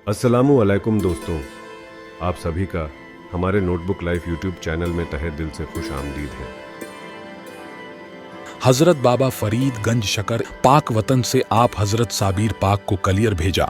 अस्सलामु अलैकुम दोस्तों, आप सभी का हमारे नोटबुक लाइफ यूट्यूब चैनल में तहे दिल से खुश आमदीद है। हजरत बाबा फरीद गंज शकर पाक वतन से आप हजरत साबिर पाक को कलियर भेजा।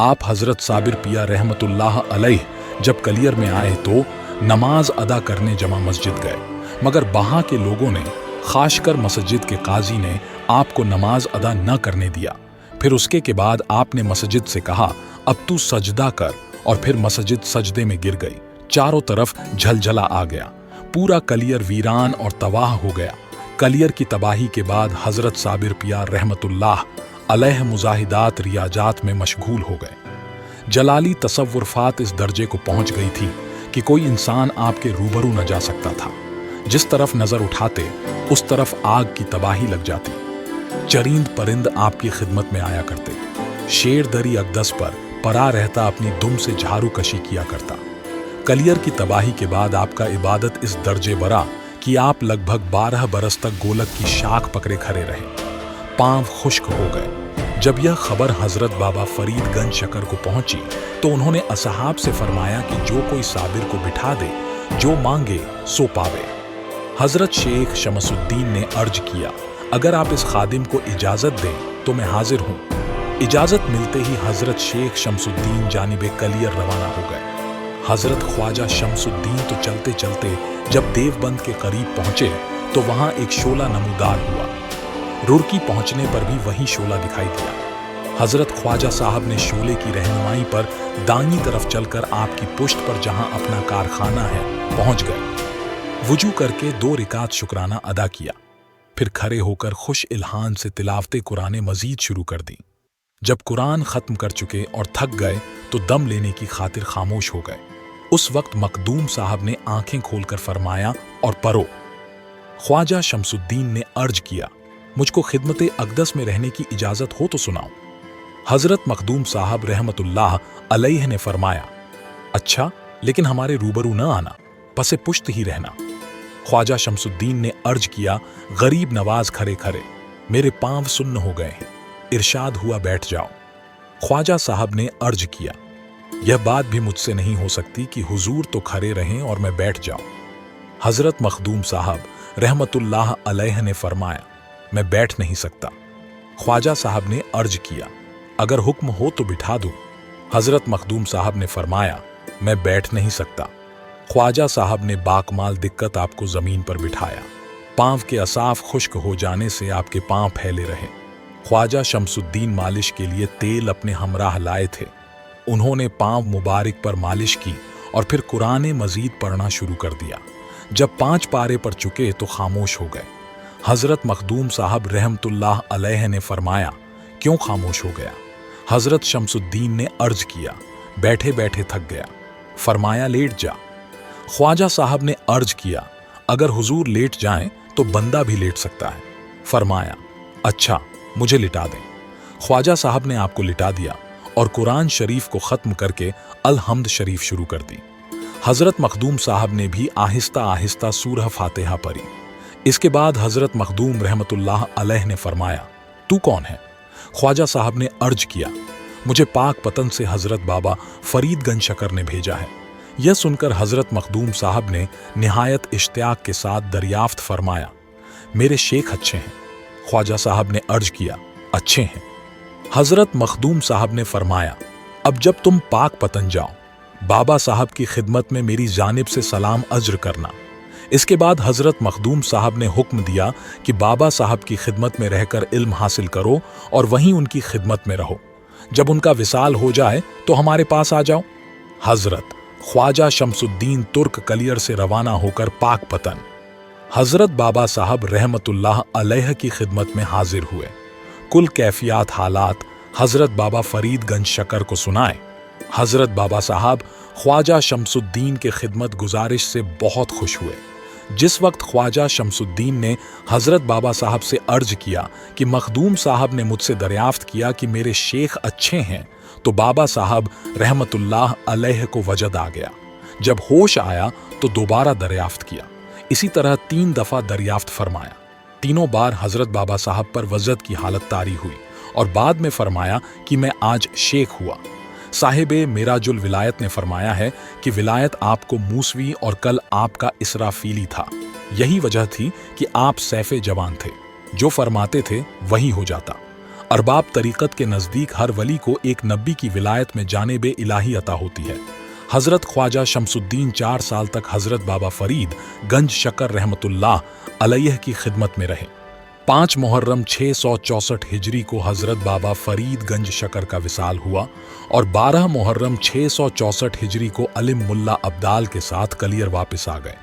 आप हजरत साबिर पिया रहमतुल्लाह अलैह जब कलियर में आए तो नमाज अदा करने जमा मस्जिद गए, मगर वहाँ के लोगों ने, खासकर मस्जिद के काजी ने आपको नमाज अदा न करने दिया। फिर उसके के बाद आपने मस्जिद से कहा, अब तू सजदा कर, और फिर मस्जिद सजदे में गिर गई। चारों तरफ झलझला आ गया, पूरा कलियर वीरान और तबाह हो गया। कलियर की तबाही के बाद हजरत साबिर पिया रहमतुल्लाह अलैह मुजाहिदात रियाजात में मशगूल हो गए। जलाली तसव्वुरफात इस दर्जे को पहुंच गई थी कि कोई इंसान आपके रूबरू न जा सकता था। जिस तरफ नजर उठाते उस तरफ आग की तबाही लग जाती। चरिंद परिंद आपकी खिदमत में आया करते। शेर दरी अकदस पर परा रहता अपनी दुम से झाड़ू कशी किया करता। कलियर की तबाही के बाद आपका इबादत इस दर्जे बरा कि आप लगभग 12 बरस तक गोलक की शाख पकड़े खड़े रहे, पांव खुश्क हो गए। जब यह खबर हजरत बाबा फरीद गंज शकर को पहुंची तो उन्होंने असहाब से फरमाया कि जो कोई साबिर को बिठा दे, जो मांगे सो पावे। हजरत शेख शमसुद्दीन ने अर्ज किया, अगर आप इस खादिम को इजाजत दें तो मैं हाजिर हूं। इजाजत मिलते ही हजरत शेख शमसुद्दीन जानिबे कलियर रवाना हो गए। हजरत ख्वाजा शमसुद्दीन तो चलते चलते जब देवबंद के करीब पहुंचे तो वहां एक शोला नमूदार हुआ। रुड़की पहुंचने पर भी वही शोला दिखाई दिया। हजरत ख्वाजा साहब ने शोले की रहनुमाई पर दाईं तरफ चलकर आपकी पुश्त पर जहां अपना कारखाना है पहुंच गए। वुजू करके 2 रिकात शुक्राना अदा किया, फिर खड़े होकर खुश इल्हान से तिलावते कुरान मजीद शुरू कर दी। जब कुरान खत्म कर चुके और थक गए तो दम लेने की खातिर खामोश हो गए। उस वक्त मखदूम साहब ने आंखें खोलकर फरमाया, और परो। ख्वाजा शमसुद्दीन ने अर्ज किया, मुझको खिदमत अकदस में रहने की इजाजत हो तो सुनाओ। हजरत मखदूम साहब रहमतुल्लाह अलैह ने फरमाया, अच्छा, लेकिन हमारे रूबरू न आना, पसे पुश्त ही रहना। ख्वाजा शमसुद्दीन ने अर्ज किया, गरीब नवाज खरे खरे, मेरे पांव सुन्न हो गए हैं, इरशाद हुआ बैठ जाओ। ख्वाजा साहब ने अर्ज किया, यह बात भी मुझसे नहीं हो सकती कि हुजूर तो खड़े रहें और मैं बैठ जाऊं। हजरत मखदूम साहब रहमतुल्लाह अलैह ने फरमाया, मैं बैठ नहीं सकता। ख्वाजा साहब ने अर्ज किया, अगर हुक्म हो तो बिठा दूं। हजरत मखदूम साहब ने फरमाया, मैं बैठ नहीं सकता। ख्वाजा साहब ने बाकमाल दिक्कत आपको जमीन पर बिठाया। पांव के असाफ खुश्क हो जाने से आपके पांव फैले रहे। ख्वाजा शमसुद्दीन मालिश के लिए तेल अपने हमराह लाए थे। उन्होंने पांव मुबारक पर मालिश की और फिर कुरान मजीद पढ़ना शुरू कर दिया। जब 5 पारे पर चुके तो खामोश हो गए। हजरत मखदूम साहब रहमतुल्लाह अलैह ने फरमाया, क्यों खामोश हो गया? हजरत शमसुद्दीन ने अर्ज किया, बैठे बैठे थक गया। फरमाया, लेट जा। ख्वाजा साहब ने अर्ज किया, अगर हुजूर लेट जाएं तो बंदा भी लेट सकता है। फरमाया, अच्छा, मुझे लिटा दें। ख्वाजा साहब ने आपको लिटा दिया और कुरान शरीफ को ख़त्म करके अल-हम्द शरीफ शुरू कर दी। हज़रत मखदूम साहब ने भी आहिस्ता आहिस्ता सूरह फातिहा पढ़ी। इसके बाद हज़रत मखदूम रहमतुल्लाह अलैह ने फरमाया, तू कौन है? ख्वाजा साहब ने अर्ज किया, मुझे पाक पतन से हज़रत बाबा फरीद गंज शकर ने भेजा है। यह सुनकर हज़रत मखदूम साहब ने निहायत इश्तियाक के साथ दरियाफ्त फरमाया, मेरे शेख अच्छे हैं। ख्वाजा साहब ने अर्ज किया, अच्छे हैं। हज़रत मखदूम साहब ने फरमाया, अब जब तुम पाक पतन जाओ, बाबा साहब की खिदमत में मेरी जानिब से सलाम अज्र करना। इसके बाद हज़रत मखदूम साहब ने हुक्म दिया कि बाबा साहब की खिदमत में रहकर इल्म हासिल करो और वहीं उनकी खिदमत में रहो। जब उनका विसाल हो जाए तो हमारे पास आ जाओ। हज़रत ख्वाजा शमसुद्दीन तुर्क कलियर से रवाना होकर पाक पतन हज़रत बाबा साहब रहमतुल्लाह अलैह की खिदमत में हाजिर हुए। कुल कैफियत हालात हज़रत बाबा फरीद गंज शकर को सुनाए। हज़रत बाबा साहब ख्वाजा शमसुद्दीन के खिदमत गुजारिश से बहुत खुश हुए। जिस वक्त ख्वाजा शमसुद्दीन ने हज़रत बाबा साहब से अर्ज किया कि मखदूम साहब ने मुझसे दरियाफ्त किया कि मेरे शेख अच्छे हैं, तो बाबा साहब रहमतुल्लाह अलैह को वजद आ गया। जब होश आया तो दोबारा दरियाफ्त किया। इसी तरह 3 दफ़ा दरियाफ्त फरमाया। तीनों बार हज़रत बाबा साहब पर वजद की हालत तारी हुई और बाद में फरमाया कि मैं आज शेख हुआ। साहिब मिराजुल विलायत ने फरमाया है कि विलायत आपको मूसवी और कल आपका इसराफीली था। यही वजह थी कि आप सैफे जवान थे, जो फरमाते थे वही हो जाता। अरबाब तरीकत के नज़दीक हर वली को एक नबी की विलायत में जानिब इलाही अता होती है। हज़रत ख्वाजा शमसुद्दीन 4 साल तक हज़रत बाबा फरीद गंज शकर रहमतुल्लाह अलैह की खिदमत में रहे। 5 मुहर्रम 664 हिजरी को हज़रत बाबा फरीद गंज शकर का विसाल हुआ और 12 मुहर्रम 664 हिजरी को अलिम मुल्ला अब्दाल के साथ कलियर वापस आ गए।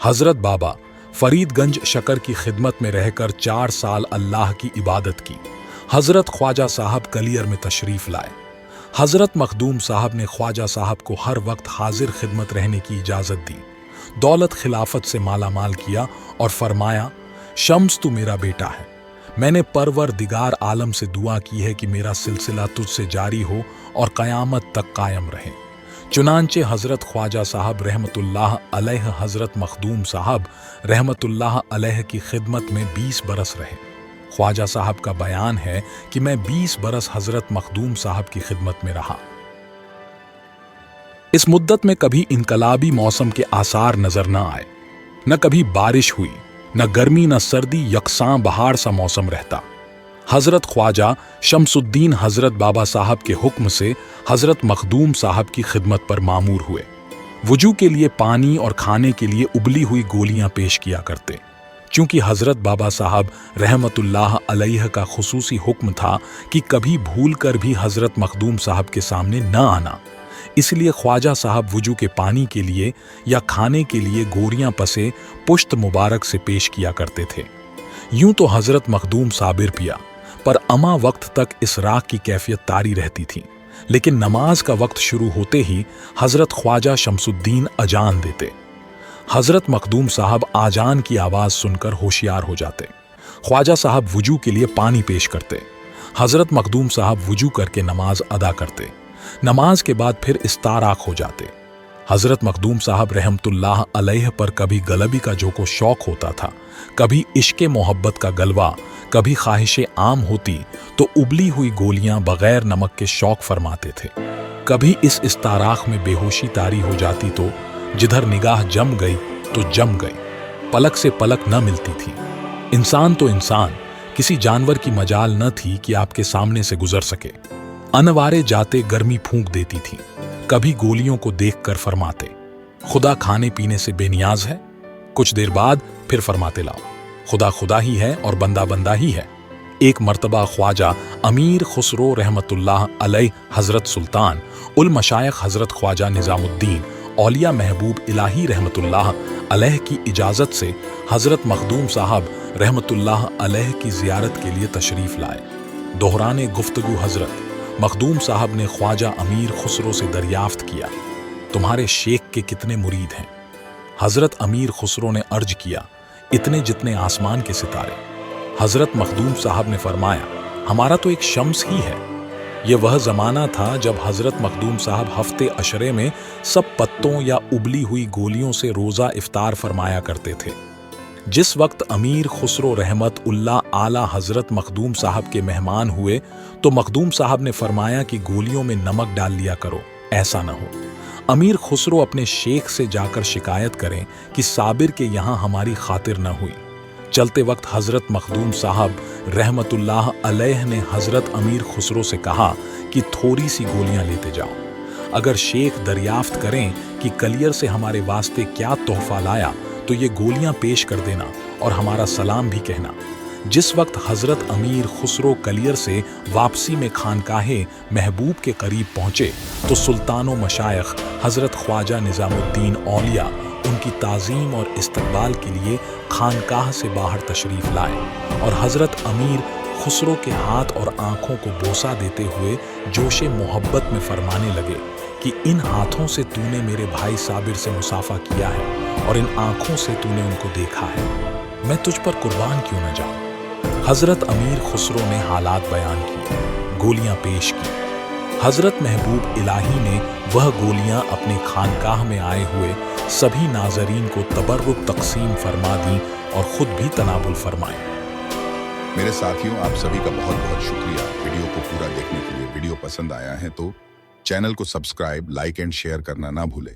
हज़रत बाबा फरीदगंज शकर की खिदमत में रहकर 4 साल अल्लाह की इबादत की। हज़रत ख्वाजा साहब कलियर में तशरीफ़ लाए। हज़रत मखदूम साहब ने ख्वाजा साहब को हर वक्त हाजिर खिदमत रहने की इजाज़त दी। दौलत खिलाफत से मालामाल किया और फरमाया, शम्स तू मेरा बेटा है, मैंने परवरदिगार आलम से दुआ की है कि मेरा सिलसिला तुझसे जारी हो और क़यामत तक कायम रहे। चुनांचे हज़रत ख्वाजा साहब रहमतुल्लाह अलैह हज़रत मखदूम साहब रहमतुल्लाह अलैह की खिदमत में 20 बरस रहे। ख्वाजा साहब का बयान है कि मैं 20 बरस हज़रत मखदूम साहब की खिदमत में रहा। इस मुद्दत में कभी इनकलाबी मौसम के आसार नजर न आए, न कभी बारिश हुई, न गर्मी न सर्दी, यकसां बहार सा मौसम रहता। हज़रत ख्वाजा शमसुद्दीन हज़रत बाबा साहब के हुक्म से हज़रत मखदूम साहब की खिदमत पर मामूर हुए। वुजू के लिए पानी और खाने के लिए उबली हुई गोलियां पेश किया करते। चूंकि हज़रत बाबा साहब रहमतुल्लाह अलैह का खुसूसी हुक्म था कि कभी भूल कर भी हज़रत मखदूम साहब के सामने न आना, इसलिए ख्वाजा साहब वुजू के पानी के लिए या खाने के लिए गोरियां पसे पुश्त मुबारक से पेश किया करते थे। यूं तो हज़रत मखदूम साबिर पिया, पर अमा वक्त तक इस राख की कैफियत तारी रहती थी। लेकिन नमाज का वक्त शुरू होते ही हज़रत ख्वाजा शमसुद्दीन अजान देते। हज़रत मखदूम साहब आजान की आवाज़ सुनकर होशियार हो जाते। ख्वाजा साहब वुजू के लिए पानी पेश करते। हज़रत मखदूम साहब वुजू करके नमाज अदा करते। नमाज के बाद फिर इस्ताराक हो जाते। हज़रत मखदूम साहब रहमतुल्लाह अलैह पर कभी गलबी का जो को शौक होता था, कभी इश्क़े मोहब्बत का गलवा, कभी ख्वाहिश आम होती तो उबली हुई गोलियां बगैर नमक के शौक फरमाते थे। कभी इस इस्ताराख में बेहोशी तारी हो जाती तो जिधर निगाह जम गई तो जम गई, पलक से पलक न मिलती थी। इंसान तो इंसान, किसी जानवर की मजाल न थी कि आपके सामने से गुजर सके। अनवारे जाते गर्मी फूंक देती थी। कभी गोलियों को देखकर फरमाते, खुदा खाने पीने से बेनियाज है। कुछ देर बाद फिर फरमाते लाओ, खुदा खुदा ही है और बंदा बंदा ही है। एक मर्तबा ख्वाजा अमीर खुसरो रहमतुल्लाह अलैह हज़रत सुल्तान उल मशाइख हज़रत ख्वाजा निज़ामुद्दीन औलिया महबूब इलाही रहमतुल्लाह अलैह की इजाज़त से हज़रत मखदूम साहब रहमतुल्लाह अलैह की ज़ियारत के लिए तशरीफ़ लाए। दोहराने गुफ्तगू हज़रत मखदूम साहब ने ख्वाजा अमीर खुसरो से दरियाफ्त किया, तुम्हारे शेख के कितने मुरीद हैं? हज़रत अमीर खुसरो ने अर्ज किया, इतने जितने आसमान के सितारे। हज़रत मखदूम साहब ने फरमाया, हमारा तो एक शम्स ही है। यह वह ज़माना था जब हज़रत मखदूम साहब हफ्ते अशरे में सब पत्तों या उबली हुई गोलियों से रोज़ा इफ्तार फरमाया करते थे। जिस वक्त अमीर खुसरो रहमत उल्ला आला हज़रत मखदूम साहब के मेहमान हुए तो मखदूम साहब ने फरमाया कि गोलियों में नमक डाल लिया करो, ऐसा न हो। अमीर खुसरो अपने शेख से जाकर शिकायत करें कि साबिर के यहाँ हमारी खातिर न हुई। चलते वक्त हज़रत मखदूम साहब रहमतुल्लाह अलैह ने हज़रत अमीर खुसरो से कहा कि थोड़ी सी गोलियां लेते जाओ। अगर शेख दरियाफ्त करें कि कलियर से हमारे वास्ते क्या तोहफा लाया तो ये गोलियां पेश कर देना और हमारा सलाम भी कहना। जिस वक्त हज़रत अमीर खुसरो कलियर से वापसी में खानकाहे महबूब के करीब पहुँचे तो सुल्तानो मशाइख हज़रत ख्वाजा निज़ामुद्दीन औलिया उनकी ताज़ीम और इस्तकबाल के लिए खानकाह से बाहर तशरीफ़ लाए और हज़रत अमीर खुसरो के हाथ और आँखों को बोसा देते हुए जोशे मोहब्बत में फरमाने लगे कि इन हाथों से तूने मेरे भाई साबिर से मुसाफा किया है और इन आँखों से तूने उनको देखा है, मैं तुझ पर कुर्बान क्यों न जाऊँ। हज़रत अमीर खुसरो ने हालात बयान किए, गोलियाँ पेश की। हज़रत महबूब इलाही ने वह गोलियाँ अपने खानकाह में आए हुए सभी नाज़रीन को तबर्रुक तक़सीम फरमा दी और ख़ुद भी तनाबुल फरमाए। मेरे साथियों, आप सभी का बहुत बहुत शुक्रिया वीडियो को पूरा देखने के लिए। वीडियो पसंद आया है तो चैनल को सब्सक्राइब, लाइक एंड शेयर करना ना भूलें।